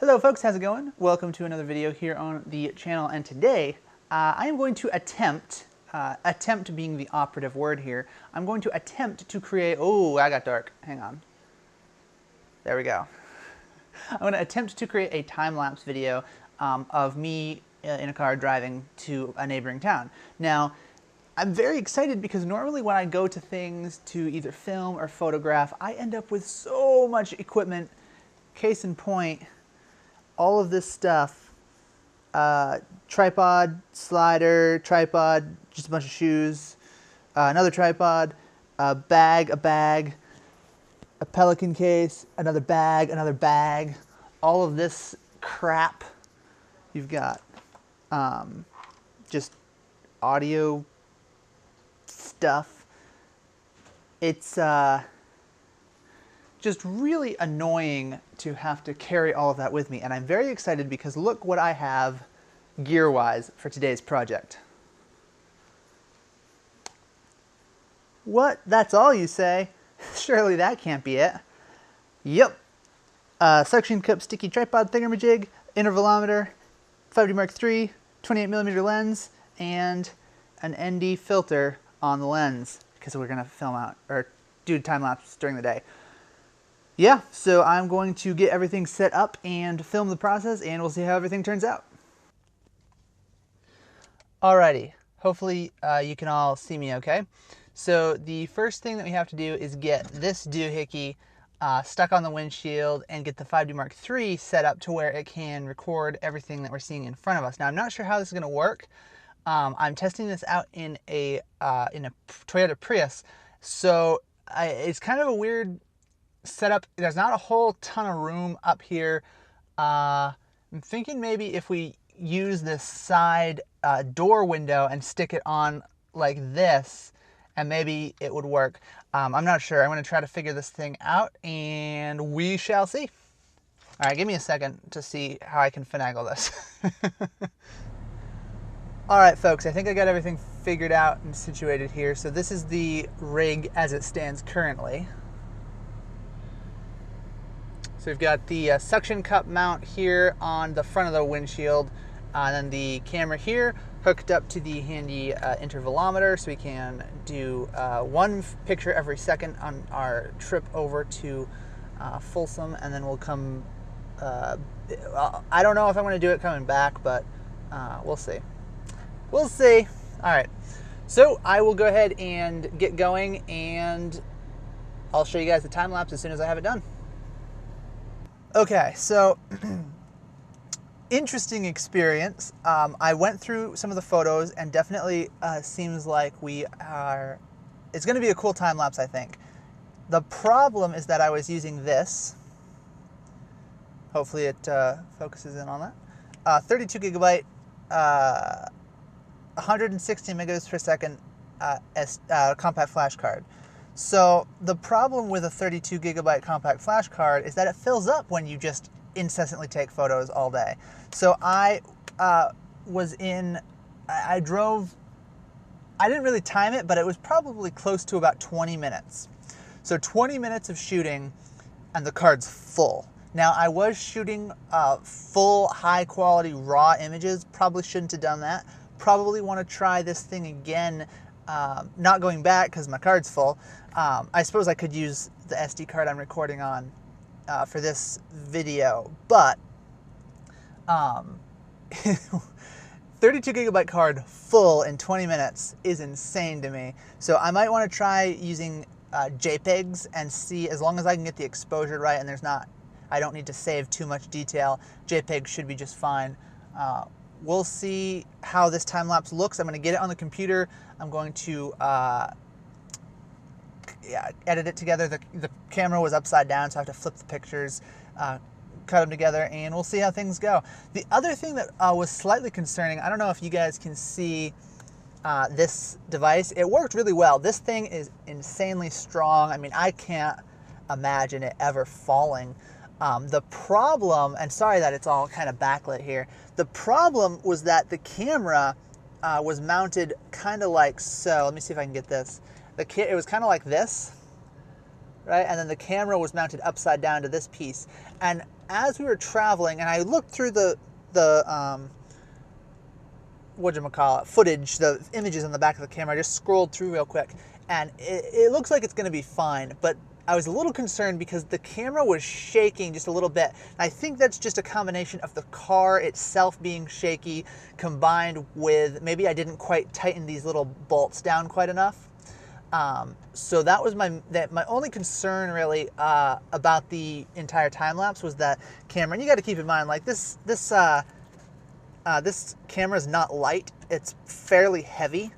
Hello folks, how's it going? Welcome to another video here on the channel, and today I am going to attempt being the operative word here, I'm going to attempt to create, oh, I got dark, hang on. There we go. I'm going to attempt to create a time-lapse video of me in a car driving to a neighboring town. Now, I'm very excited because normally when I go to things to either film or photograph, I end up with so much equipment. Case in point, all of this stuff, tripod, slider, tripod, just a bunch of shoes, another tripod, a bag, a Pelican case, another bag, all of this crap. You've got just audio stuff. It's just really annoying to have to carry all of that with me, and I'm very excited because look what I have gear-wise for today's project. What? That's all you say? Surely that can't be it. Yep. Suction cup sticky tripod thingamajig, intervalometer, 5D Mark III, 28mm lens, and an ND filter on the lens because we're gonna film out or do time lapse during the day. Yeah, so I'm going to get everything set up and film the process, and we'll see how everything turns out. Alrighty, hopefully you can all see me okay. So the first thing that we have to do is get this doohickey stuck on the windshield and get the 5D Mark III set up to where it can record everything that we're seeing in front of us. Now, I'm not sure how this is going to work. I'm testing this out in a Toyota Prius, so it's kind of a weird setup. There's not a whole ton of room up here. I'm thinking maybe if we use this side door window and stick it on like this, and maybe it would work. I'm not sure. I'm going to try to figure this thing out, and we shall see. All right, give me a second to see how I can finagle this. All right, folks, I think I got everything figured out and situated here. So this is the rig as it stands currently. So we've got the suction cup mount here on the front of the windshield, and then the camera here hooked up to the handy intervalometer, so we can do one picture every second on our trip over to Folsom, and then we'll come, I don't know if I'm going to do it coming back, but we'll see. We'll see. All right, so I will go ahead and get going, and I'll show you guys the time lapse as soon as I have it done. Okay, so interesting experience. I went through some of the photos, and definitely seems like it's going to be a cool time lapse, I think. The problem is that I was using this. Hopefully it focuses in on that. 32 gigabyte, 160 megabits per second compact flash card. So the problem with a 32 gigabyte compact flash card is that it fills up when you just incessantly take photos all day. So I drove, I didn't really time it, but it was probably close to about 20 minutes. So 20 minutes of shooting and the card's full. Now I was shooting full high quality raw images, probably shouldn't have done that. Probably want to try this thing again, not going back because my card's full. I suppose I could use the SD card I'm recording on for this video, but 32 gigabyte card full in 20 minutes is insane to me. So I might want to try using JPEGs and see, as long as I can get the exposure right and I don't need to save too much detail, JPEG should be just fine. We'll see how this time lapse looks. I'm going to get it on the computer. I'm going to edit it together. The camera was upside down, so I have to flip the pictures, cut them together, and we'll see how things go. The other thing that was slightly concerning, I don't know if you guys can see this device. It worked really well. This thing is insanely strong. I mean, I can't imagine it ever falling. The problem, and sorry that it's all kind of backlit here, the problem was that the camera was mounted kind of like so. Let me see if I can get this. It was kind of like this. right? And then the camera was mounted upside down to this piece. And as we were traveling, and I looked through the footage, the images on the back of the camera, I just scrolled through real quick, and it looks like it's gonna be fine, but I was a little concerned because the camera was shaking just a little bit. And I think that's just a combination of the car itself being shaky combined with maybe I didn't quite tighten these little bolts down quite enough. So that was my only concern really about the entire time lapse was that camera. And you got to keep in mind, like this camera is not light; it's fairly heavy.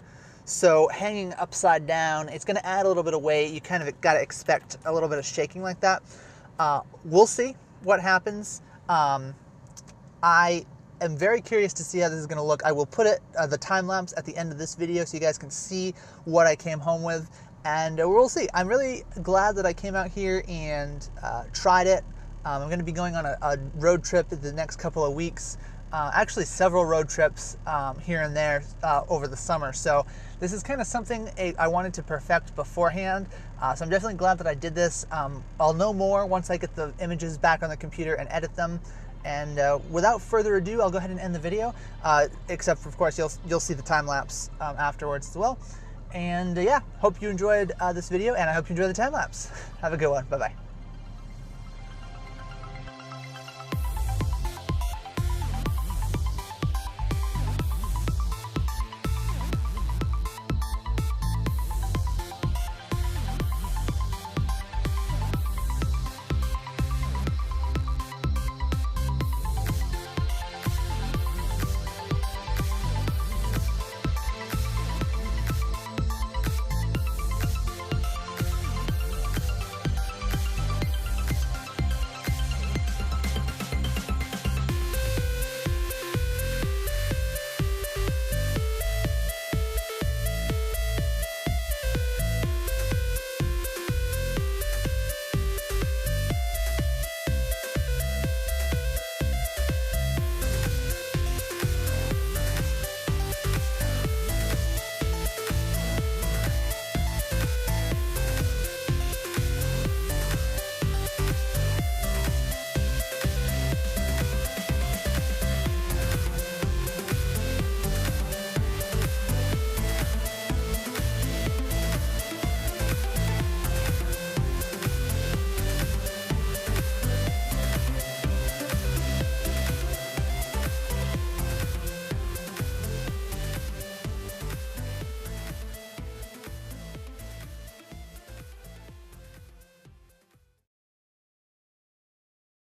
So hanging upside down, it's going to add a little bit of weight. You kind of got to expect a little bit of shaking like that. We'll see what happens. I am very curious to see how this is going to look. I will put the time lapse at the end of this video so you guys can see what I came home with, and we'll see. I'm really glad that I came out here and tried it. I'm going to be going on a road trip in the next couple of weeks. Actually several road trips here and there over the summer. So this is kind of something I wanted to perfect beforehand. So I'm definitely glad that I did this. I'll know more once I get the images back on the computer and edit them. And without further ado, I'll go ahead and end the video. Except for, of course, you'll see the time lapse afterwards as well. And yeah, hope you enjoyed this video, and I hope you enjoy the time lapse. Have a good one. Bye-bye.